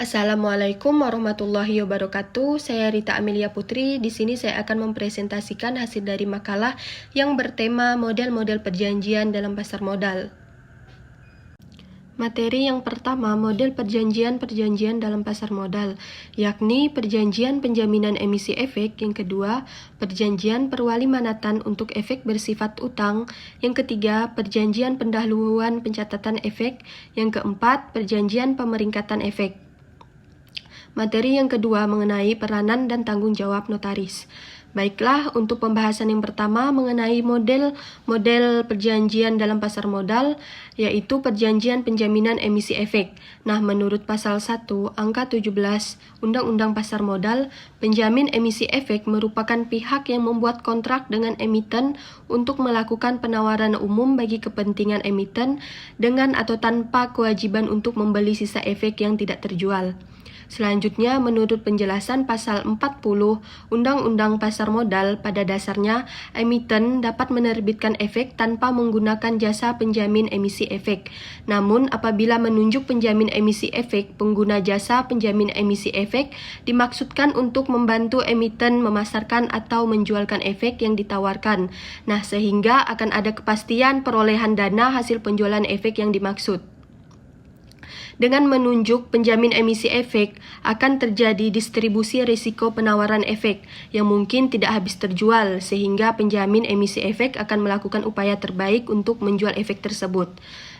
Assalamualaikum warahmatullahi wabarakatuh. Saya Rita Amelia Putri. Di sini saya akan mempresentasikan hasil dari makalah yang bertema model-model perjanjian dalam pasar modal. Materi yang pertama, model perjanjian dalam pasar modal, yakni perjanjian penjaminan emisi efek. Yang kedua, perjanjian perwalimanatan untuk efek bersifat utang. Yang ketiga, perjanjian pendahuluan pencatatan efek. Yang keempat, perjanjian pemeringkatan efek. Materi yang kedua mengenai peranan dan tanggung jawab notaris. Baiklah, untuk pembahasan yang pertama mengenai model perjanjian dalam pasar modal, yaitu perjanjian penjaminan emisi efek. Nah, menurut pasal 1, angka 17 Undang-Undang Pasar Modal, penjamin emisi efek merupakan pihak yang membuat kontrak dengan emiten untuk melakukan penawaran umum bagi kepentingan emiten dengan atau tanpa kewajiban untuk membeli sisa efek yang tidak terjual. Selanjutnya, menurut penjelasan pasal 40 Undang-Undang Pasar Modal, pada dasarnya emiten dapat menerbitkan efek tanpa menggunakan jasa penjamin emisi efek. Namun, apabila menunjuk penjamin emisi efek, pengguna jasa penjamin emisi efek dimaksudkan untuk membantu emiten memasarkan atau menjualkan efek yang ditawarkan. Nah, sehingga akan ada kepastian perolehan dana hasil penjualan efek yang dimaksud. Dengan menunjuk penjamin emisi efek, akan terjadi distribusi risiko penawaran efek yang mungkin tidak habis terjual, sehingga penjamin emisi efek akan melakukan upaya terbaik untuk menjual efek tersebut.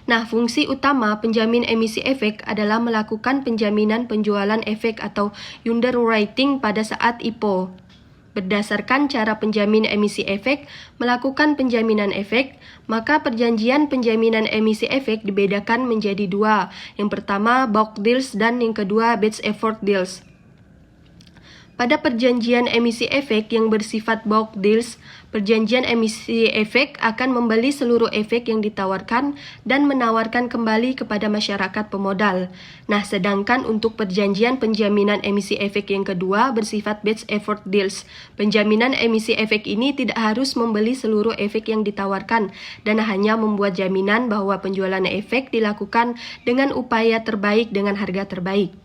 Nah, fungsi utama penjamin emisi efek adalah melakukan penjaminan penjualan efek atau underwriting pada saat IPO. Berdasarkan cara penjamin emisi efek melakukan penjaminan efek, maka perjanjian penjaminan emisi efek dibedakan menjadi dua. Yang pertama, bulk deals, dan yang kedua, batch effort deals. Pada perjanjian emisi efek yang bersifat bulk deals, perjanjian emisi efek akan membeli seluruh efek yang ditawarkan dan menawarkan kembali kepada masyarakat pemodal. Nah, sedangkan untuk perjanjian penjaminan emisi efek yang kedua bersifat batch effort deals, penjaminan emisi efek ini tidak harus membeli seluruh efek yang ditawarkan dan hanya membuat jaminan bahwa penjualan efek dilakukan dengan upaya terbaik dengan harga terbaik.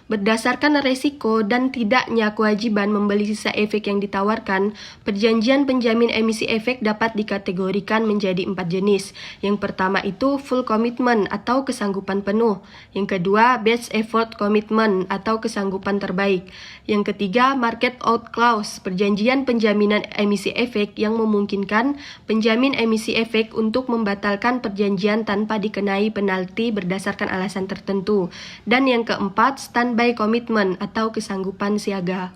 Berdasarkan resiko dan tidaknya kewajiban membeli sisa efek yang ditawarkan, perjanjian penjamin emisi efek dapat dikategorikan menjadi 4 jenis. Yang pertama itu full commitment atau kesanggupan penuh. Yang kedua, best effort commitment atau kesanggupan terbaik. Yang ketiga, market out clause, perjanjian penjaminan emisi efek yang memungkinkan penjamin emisi efek untuk membatalkan perjanjian tanpa dikenai penalti berdasarkan alasan tertentu. Dan yang keempat, standby commitment atau kesanggupan siaga.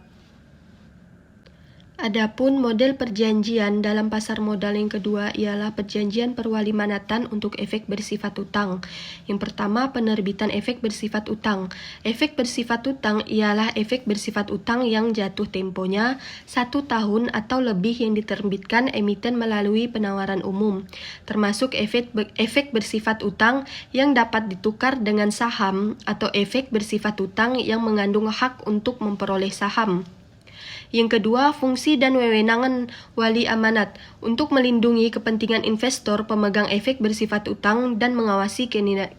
Adapun model perjanjian dalam pasar modal yang kedua ialah perjanjian perwalimanatan untuk efek bersifat utang. Yang pertama, penerbitan efek bersifat utang. Efek bersifat utang ialah efek bersifat utang yang jatuh temponya 1 tahun atau lebih yang diterbitkan emiten melalui penawaran umum, termasuk efek bersifat utang yang dapat ditukar dengan saham atau efek bersifat utang yang mengandung hak untuk memperoleh saham. Yang kedua, fungsi dan wewenangan wali amanat untuk melindungi kepentingan investor pemegang efek bersifat utang dan mengawasi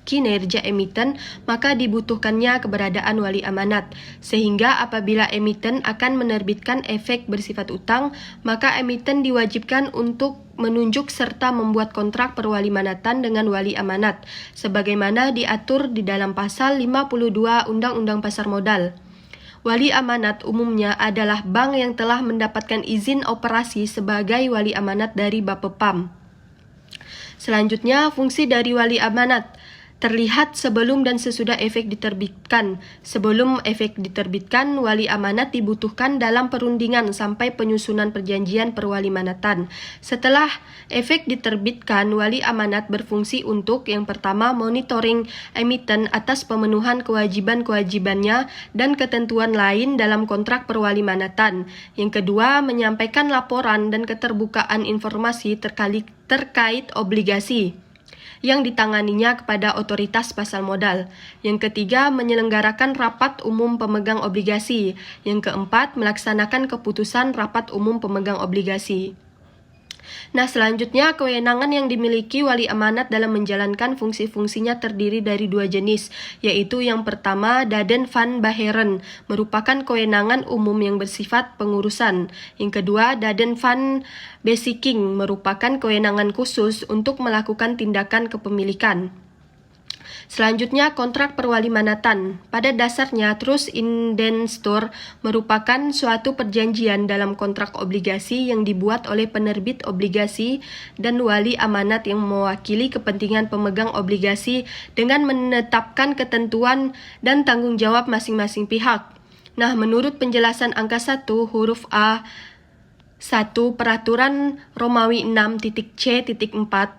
kinerja emiten, maka dibutuhkannya keberadaan wali amanat. Sehingga apabila emiten akan menerbitkan efek bersifat utang, maka emiten diwajibkan untuk menunjuk serta membuat kontrak perwalimanatan dengan wali amanat, sebagaimana diatur di dalam pasal 52 Undang-Undang Pasar Modal. Wali amanat umumnya adalah bank yang telah mendapatkan izin operasi sebagai wali amanat dari Bapepam. Selanjutnya, fungsi dari wali amanat terlihat sebelum dan sesudah efek diterbitkan. Sebelum efek diterbitkan, wali amanat dibutuhkan dalam perundingan sampai penyusunan perjanjian perwalimanatan. Setelah efek diterbitkan, wali amanat berfungsi untuk yang pertama, monitoring emiten atas pemenuhan kewajiban-kewajibannya dan ketentuan lain dalam kontrak perwalimanatan. Yang kedua, menyampaikan laporan dan keterbukaan informasi terkait obligasi yang ditanganinya kepada otoritas pasar modal. Yang ketiga, menyelenggarakan rapat umum pemegang obligasi. Yang keempat, melaksanakan keputusan rapat umum pemegang obligasi. Nah, selanjutnya kewenangan yang dimiliki wali amanat dalam menjalankan fungsi-fungsinya terdiri dari dua jenis, yaitu yang pertama Daden van Beheren, merupakan kewenangan umum yang bersifat pengurusan. Yang kedua, Daden van Besiking, merupakan kewenangan khusus untuk melakukan tindakan kepemilikan. Selanjutnya, kontrak perwalimanatan. Pada dasarnya, trust indenstur merupakan suatu perjanjian dalam kontrak obligasi yang dibuat oleh penerbit obligasi dan wali amanat yang mewakili kepentingan pemegang obligasi dengan menetapkan ketentuan dan tanggung jawab masing-masing pihak. Nah, menurut penjelasan angka 1 huruf A 1 Peraturan Romawi 6.C.4,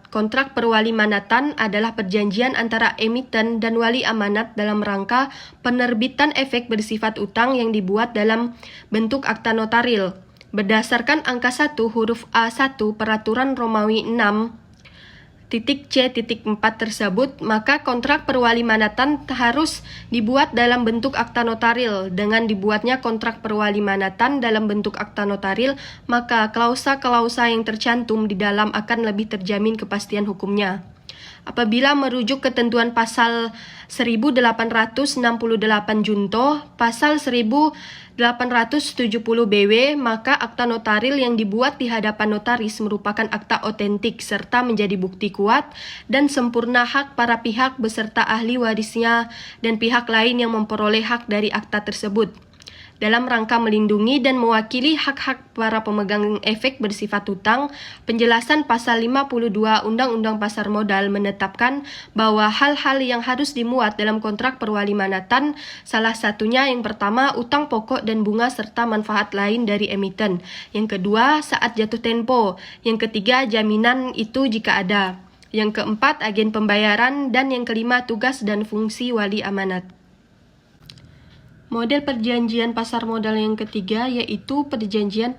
kontrak perwalimanatan adalah perjanjian antara emiten dan wali amanat dalam rangka penerbitan efek bersifat utang yang dibuat dalam bentuk akta notaril. Berdasarkan angka 1 huruf A1 Peraturan Romawi 6.C.4 tersebut, maka kontrak perwalimanatan harus dibuat dalam bentuk akta notaril. Dengan dibuatnya kontrak perwalimanatan dalam bentuk akta notaril, maka klausa-klausa yang tercantum di dalam akan lebih terjamin kepastian hukumnya. Apabila merujuk ketentuan pasal 1868 junto, pasal 1870 BW, maka akta notaril yang dibuat di hadapan notaris merupakan akta otentik serta menjadi bukti kuat dan sempurna hak para pihak beserta ahli warisnya dan pihak lain yang memperoleh hak dari akta tersebut. Dalam rangka melindungi dan mewakili hak-hak para pemegang efek bersifat hutang, penjelasan pasal 52 Undang-Undang Pasar Modal menetapkan bahwa hal-hal yang harus dimuat dalam kontrak perwalimanatan salah satunya yang pertama utang pokok dan bunga serta manfaat lain dari emiten. Yang kedua, saat jatuh tempo. Yang ketiga, jaminan itu jika ada. Yang keempat, agen pembayaran. Dan yang kelima, tugas dan fungsi wali amanat. Model perjanjian pasar modal yang ketiga yaitu perjanjian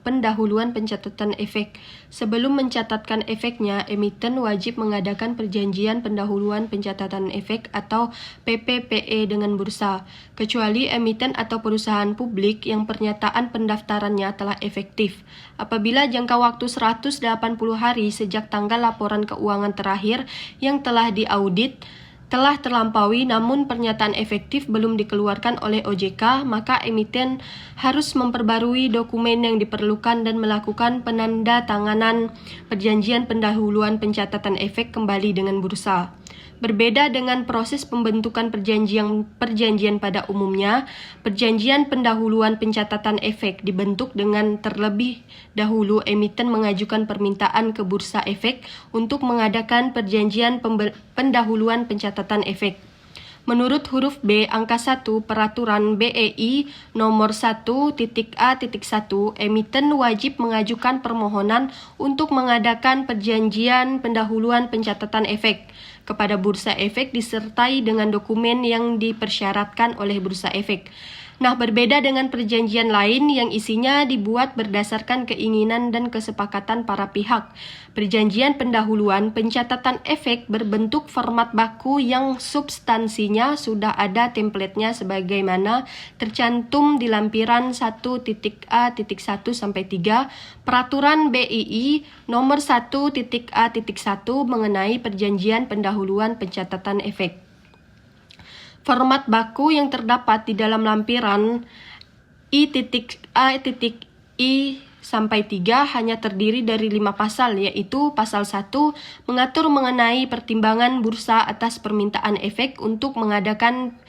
pendahuluan pencatatan efek. Sebelum mencatatkan efeknya, emiten wajib mengadakan perjanjian pendahuluan pencatatan efek atau PPPE dengan bursa, kecuali emiten atau perusahaan publik yang pernyataan pendaftarannya telah efektif. Apabila jangka waktu 180 hari sejak tanggal laporan keuangan terakhir yang telah diaudit telah terlampaui namun pernyataan efektif belum dikeluarkan oleh OJK, maka emiten harus memperbarui dokumen yang diperlukan dan melakukan penandatanganan perjanjian pendahuluan pencatatan efek kembali dengan bursa. Berbeda dengan proses pembentukan perjanjian pada umumnya, perjanjian pendahuluan pencatatan efek dibentuk dengan terlebih dahulu emiten mengajukan permintaan ke bursa efek untuk mengadakan perjanjian pendahuluan pencatatan efek. Menurut huruf B angka 1 Peraturan BEI nomor 1.A.1, emiten wajib mengajukan permohonan untuk mengadakan perjanjian pendahuluan pencatatan efek kepada bursa efek disertai dengan dokumen yang dipersyaratkan oleh bursa efek. Nah, berbeda dengan perjanjian lain yang isinya dibuat berdasarkan keinginan dan kesepakatan para pihak. Perjanjian pendahuluan pencatatan efek berbentuk format baku yang substansinya sudah ada template-nya sebagaimana tercantum di lampiran 1.A.1 sampai 3 Peraturan BII nomor 1.A.1 mengenai perjanjian pendahuluan pencatatan efek. Format baku yang terdapat di dalam lampiran I.A.I sampai 3 hanya terdiri dari 5 pasal, yaitu pasal 1 mengatur mengenai pertimbangan bursa atas permintaan efek untuk mengadakan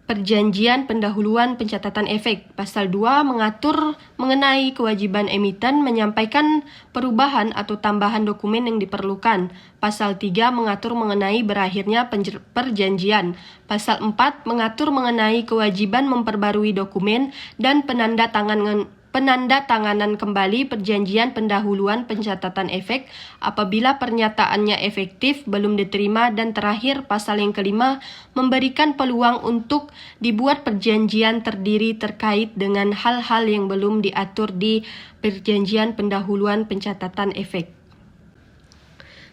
perjanjian pendahuluan pencatatan efek. Pasal 2 mengatur mengenai kewajiban emiten menyampaikan perubahan atau tambahan dokumen yang diperlukan. Pasal 3 mengatur mengenai berakhirnya perjanjian. Pasal 4 mengatur mengenai kewajiban memperbarui dokumen dan penandatanganan kembali perjanjian pendahuluan pencatatan efek apabila pernyataannya efektif belum diterima, dan terakhir pasal yang kelima memberikan peluang untuk dibuat perjanjian terdiri terkait dengan hal-hal yang belum diatur di perjanjian pendahuluan pencatatan efek.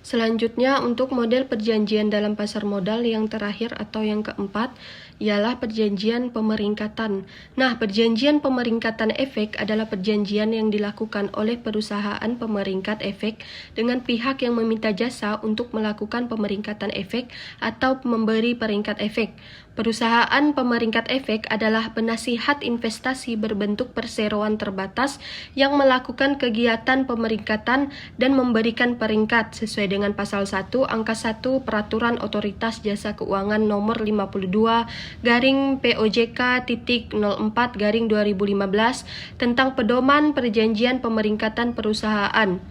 Selanjutnya, untuk model perjanjian dalam pasar modal yang terakhir atau yang keempat, ialah perjanjian pemeringkatan. Nah, perjanjian pemeringkatan efek adalah perjanjian yang dilakukan oleh perusahaan pemeringkat efek dengan pihak yang meminta jasa untuk melakukan pemeringkatan efek atau memberi peringkat efek. Perusahaan pemeringkat efek adalah penasihat investasi berbentuk perseroan terbatas yang melakukan kegiatan pemeringkatan dan memberikan peringkat sesuai dengan pasal 1 angka 1 Peraturan Otoritas Jasa Keuangan nomor 52/POJK.04/2015 tentang pedoman perjanjian pemeringkatan perusahaan.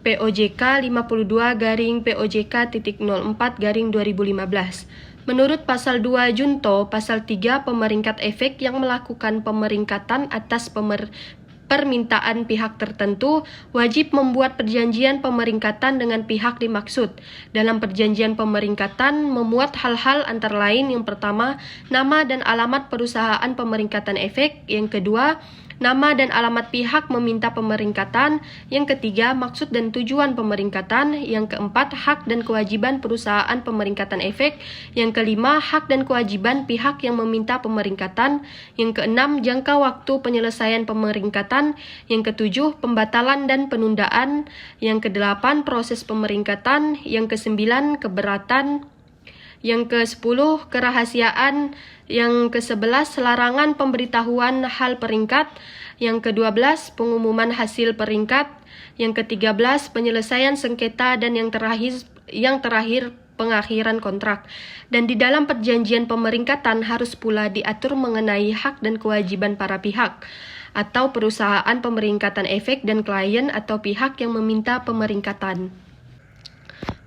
POJK 52/POJK.04/2015. Menurut pasal 2 Junto, pasal 3 pemeringkat efek yang melakukan pemeringkatan atas permintaan pihak tertentu wajib membuat perjanjian pemeringkatan dengan pihak dimaksud. Dalam perjanjian pemeringkatan memuat hal-hal antara lain: yang pertama, nama dan alamat perusahaan pemeringkatan efek; yang kedua, nama dan alamat pihak meminta pemeringkatan; yang ketiga, maksud dan tujuan pemeringkatan; yang keempat, hak dan kewajiban perusahaan pemeringkatan efek; yang kelima, hak dan kewajiban pihak yang meminta pemeringkatan; yang keenam, jangka waktu penyelesaian pemeringkatan; yang ketujuh, pembatalan dan penundaan; yang kedelapan, proses pemeringkatan; yang kesembilan, keberatan; yang ke-10, kerahasiaan; yang ke-11, larangan pemberitahuan hal peringkat; yang ke-12, pengumuman hasil peringkat; yang ke-13, penyelesaian sengketa; dan yang terakhir pengakhiran kontrak. Dan di dalam perjanjian pemeringkatan harus pula diatur mengenai hak dan kewajiban para pihak atau perusahaan pemeringkatan efek dan klien atau pihak yang meminta pemeringkatan.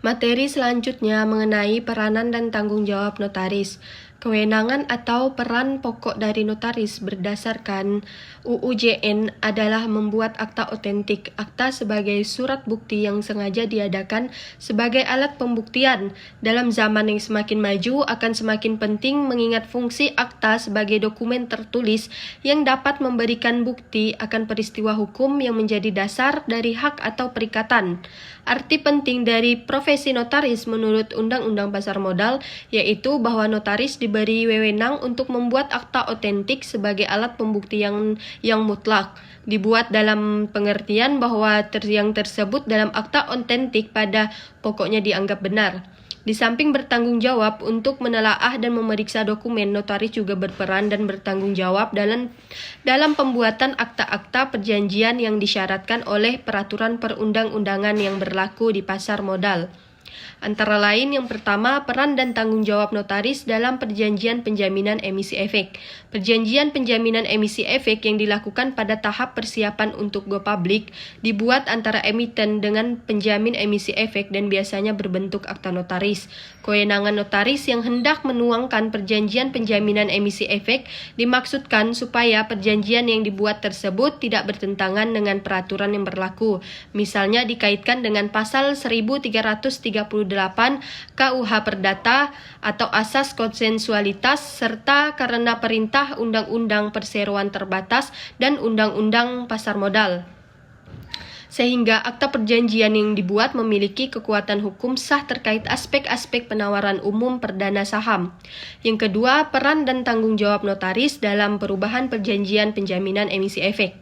Materi selanjutnya mengenai peranan dan tanggung jawab notaris. Kewenangan atau peran pokok dari notaris berdasarkan UU JN adalah membuat akta otentik. Akta sebagai surat bukti yang sengaja diadakan sebagai alat pembuktian. Dalam zaman yang semakin maju akan semakin penting mengingat fungsi akta sebagai dokumen tertulis yang dapat memberikan bukti akan peristiwa hukum yang menjadi dasar dari hak atau perikatan. Arti penting dari profesi notaris menurut Undang-Undang Pasar Modal yaitu bahwa notaris diberi wewenang untuk membuat akta otentik sebagai alat pembuktian yang mutlak. Dibuat dalam pengertian bahwa yang tersebut dalam akta otentik pada pokoknya dianggap benar. Di samping bertanggung jawab untuk menelaah dan memeriksa dokumen, notaris juga berperan dan bertanggung jawab dalam pembuatan akta-akta perjanjian yang disyaratkan oleh peraturan perundang-undangan yang berlaku di pasar modal. Antara lain, yang pertama, peran dan tanggung jawab notaris dalam perjanjian penjaminan emisi efek. Perjanjian penjaminan emisi efek yang dilakukan pada tahap persiapan untuk go public dibuat antara emiten dengan penjamin emisi efek dan biasanya berbentuk akta notaris. Kewenangan notaris yang hendak menuangkan perjanjian penjaminan emisi efek dimaksudkan supaya perjanjian yang dibuat tersebut tidak bertentangan dengan peraturan yang berlaku. Misalnya dikaitkan dengan pasal 1338 KUH Perdata atau asas konsensualitas serta karena perintah Undang-Undang Perseroan Terbatas dan Undang-Undang Pasar Modal. Sehingga akta perjanjian yang dibuat memiliki kekuatan hukum sah terkait aspek-aspek penawaran umum perdana saham. Yang kedua, peran dan tanggung jawab notaris dalam perubahan perjanjian penjaminan emisi efek.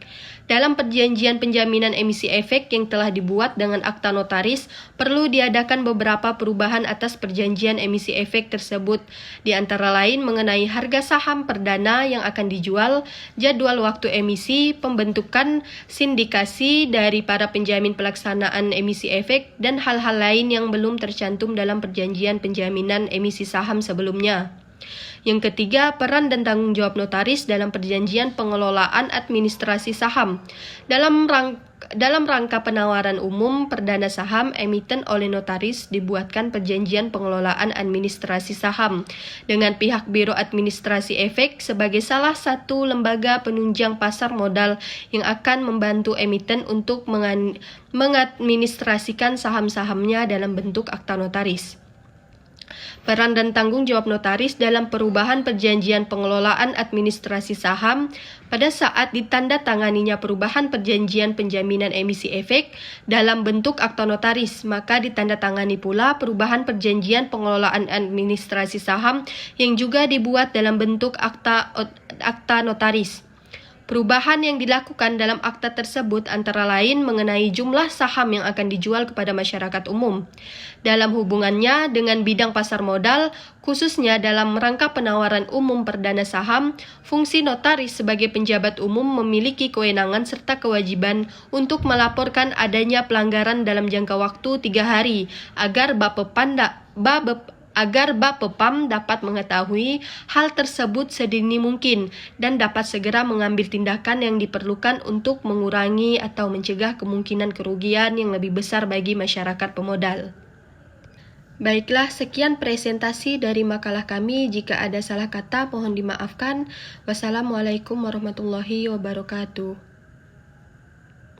Dalam perjanjian penjaminan emisi efek yang telah dibuat dengan akta notaris, perlu diadakan beberapa perubahan atas perjanjian emisi efek tersebut, di antara lain mengenai harga saham perdana yang akan dijual, jadwal waktu emisi, pembentukan sindikasi dari para penjamin pelaksanaan emisi efek, dan hal-hal lain yang belum tercantum dalam perjanjian penjaminan emisi saham sebelumnya. Yang ketiga, peran dan tanggung jawab notaris dalam perjanjian pengelolaan administrasi saham. Dalam rangka penawaran umum perdana saham emiten oleh notaris dibuatkan perjanjian pengelolaan administrasi saham dengan pihak Biro Administrasi Efek sebagai salah satu lembaga penunjang pasar modal yang akan membantu emiten untuk mengadministrasikan saham-sahamnya dalam bentuk akta notaris. Peran dan tanggung jawab notaris dalam perubahan perjanjian pengelolaan administrasi saham pada saat ditandatanganinya perubahan perjanjian penjaminan emisi efek dalam bentuk akta notaris, maka ditandatangani pula perubahan perjanjian pengelolaan administrasi saham yang juga dibuat dalam bentuk akta notaris. Perubahan yang dilakukan dalam akta tersebut antara lain mengenai jumlah saham yang akan dijual kepada masyarakat umum. Dalam hubungannya dengan bidang pasar modal, khususnya dalam rangka penawaran umum perdana saham, fungsi notaris sebagai penjabat umum memiliki kewenangan serta kewajiban untuk melaporkan adanya pelanggaran dalam jangka waktu 3 hari agar Bapepam dapat mengetahui hal tersebut sedini mungkin dan dapat segera mengambil tindakan yang diperlukan untuk mengurangi atau mencegah kemungkinan kerugian yang lebih besar bagi masyarakat pemodal. Baiklah, sekian presentasi dari makalah kami. Jika ada salah kata, mohon dimaafkan. Wassalamualaikum warahmatullahi wabarakatuh.